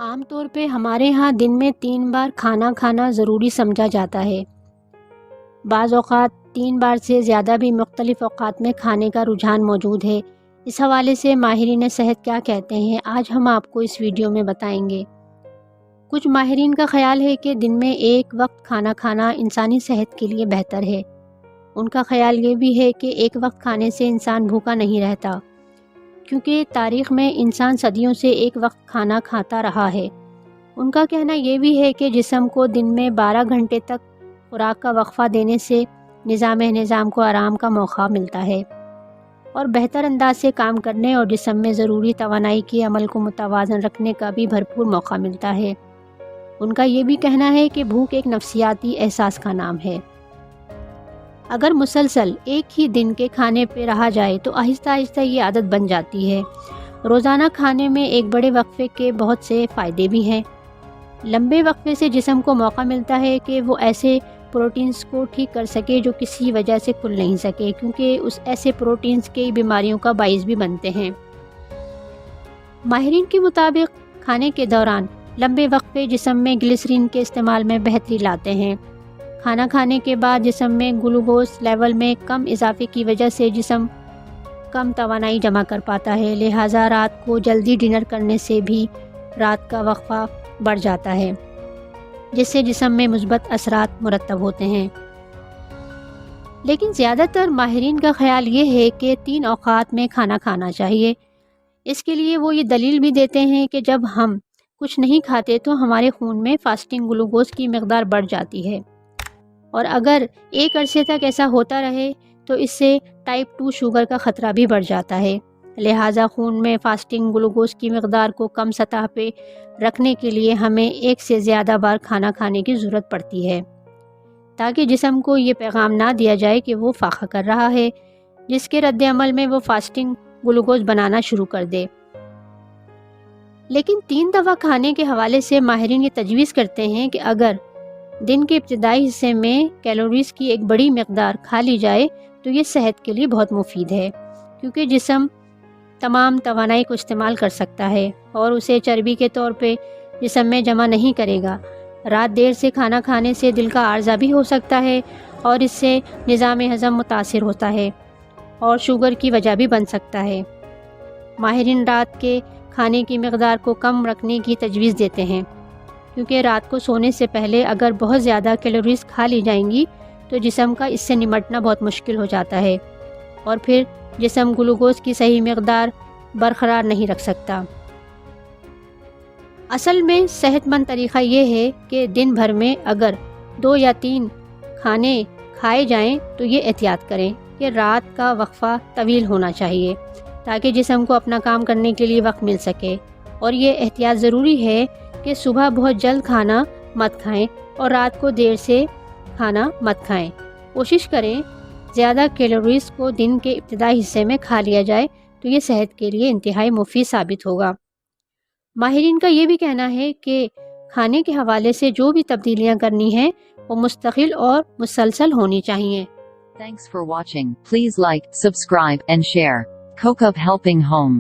عام طور پہ ہمارے ہاں دن میں 3 بار کھانا کھانا ضروری سمجھا جاتا ہے۔ بعض اوقات 3 بار سے زیادہ بھی مختلف اوقات میں کھانے کا رجحان موجود ہے۔ اس حوالے سے ماہرین صحت کیا کہتے ہیں، آج ہم آپ کو اس ویڈیو میں بتائیں گے۔ کچھ ماہرین کا خیال ہے کہ دن میں ایک وقت کھانا کھانا انسانی صحت کے لیے بہتر ہے۔ ان کا خیال یہ بھی ہے کہ ایک وقت کھانے سے انسان بھوکا نہیں رہتا، کیونکہ تاریخ میں انسان صدیوں سے ایک وقت کھانا کھاتا رہا ہے۔ ان کا کہنا یہ بھی ہے کہ جسم کو دن میں 12 گھنٹے تک خوراک کا وقفہ دینے سے نظام کو آرام کا موقع ملتا ہے اور بہتر انداز سے کام کرنے اور جسم میں ضروری توانائی کے عمل کو متوازن رکھنے کا بھی بھرپور موقع ملتا ہے۔ ان کا یہ بھی کہنا ہے کہ بھوک ایک نفسیاتی احساس کا نام ہے۔ اگر مسلسل ایک ہی دن کے کھانے پہ رہا جائے تو آہستہ آہستہ یہ عادت بن جاتی ہے۔ روزانہ کھانے میں ایک بڑے وقفے کے بہت سے فائدے بھی ہیں۔ لمبے وقفے سے جسم کو موقع ملتا ہے کہ وہ ایسے پروٹینز کو ٹھیک کر سکے جو کسی وجہ سے کھل نہیں سکے، کیونکہ اس ایسے پروٹینز کئی بیماریوں کا باعث بھی بنتے ہیں۔ ماہرین کے مطابق کھانے کے دوران لمبے وقفے جسم میں گلیسرین کے استعمال میں بہتری لاتے ہیں۔ کھانا کھانے کے بعد جسم میں گلوکوز لیول میں کم اضافے کی وجہ سے جسم کم توانائی جمع کر پاتا ہے، لہٰذا رات کو جلدی ڈنر کرنے سے بھی رات کا وقفہ بڑھ جاتا ہے، جس سے جسم میں مثبت اثرات مرتب ہوتے ہیں۔ لیکن زیادہ تر ماہرین کا خیال یہ ہے کہ 3 اوقات میں کھانا کھانا چاہیے۔ اس کے لیے وہ یہ دلیل بھی دیتے ہیں کہ جب ہم کچھ نہیں کھاتے تو ہمارے خون میں فاسٹنگ گلوکوز کی مقدار بڑھ جاتی ہے، اور اگر ایک عرصے تک ایسا ہوتا رہے تو اس سے ٹائپ 2 شوگر کا خطرہ بھی بڑھ جاتا ہے۔ لہٰذا خون میں فاسٹنگ گلوکوز کی مقدار کو کم سطح پہ رکھنے کے لیے ہمیں ایک سے زیادہ بار کھانا کھانے کی ضرورت پڑتی ہے، تاکہ جسم کو یہ پیغام نہ دیا جائے کہ وہ فاقہ کر رہا ہے، جس کے رد عمل میں وہ فاسٹنگ گلوکوز بنانا شروع کر دے۔ لیکن 3 دفعہ کھانے کے حوالے سے ماہرین یہ تجویز کرتے ہیں کہ اگر دن کے ابتدائی حصے میں کیلوریز کی ایک بڑی مقدار کھا لی جائے تو یہ صحت کے لیے بہت مفید ہے، کیونکہ جسم تمام توانائی کو استعمال کر سکتا ہے اور اسے چربی کے طور پہ جسم میں جمع نہیں کرے گا۔ رات دیر سے کھانا کھانے سے دل کا عارضہ بھی ہو سکتا ہے اور اس سے نظام ہضم متاثر ہوتا ہے اور شوگر کی وجہ بھی بن سکتا ہے۔ ماہرین رات کے کھانے کی مقدار کو کم رکھنے کی تجویز دیتے ہیں، کیونکہ رات کو سونے سے پہلے اگر بہت زیادہ کیلوریز کھا لی جائیں گی تو جسم کا اس سے نمٹنا بہت مشکل ہو جاتا ہے اور پھر جسم گلوکوز کی صحیح مقدار برقرار نہیں رکھ سکتا۔ اصل میں صحت مند طریقہ یہ ہے کہ دن بھر میں اگر 2 یا 3 کھانے کھائے جائیں تو یہ احتیاط کریں کہ رات کا وقفہ طویل ہونا چاہیے، تاکہ جسم کو اپنا کام کرنے کے لیے وقت مل سکے، اور یہ احتیاط ضروری ہے کہ صبح بہت جلد کھانا مت کھائیں اور رات کو دیر سے کھانا مت کھائیں۔ کوشش کریں زیادہ کیلوریز کو دن کے ابتدائی حصے میں کھا لیا جائے تو یہ صحت کے لیے انتہائی مفید ثابت ہوگا۔ ماہرین کا یہ بھی کہنا ہے کہ کھانے کے حوالے سے جو بھی تبدیلیاں کرنی ہیں وہ مستقل اور مسلسل ہونی چاہیے۔ Thanks for watching. Please like, subscribe, and share. Cook Up Helping Home.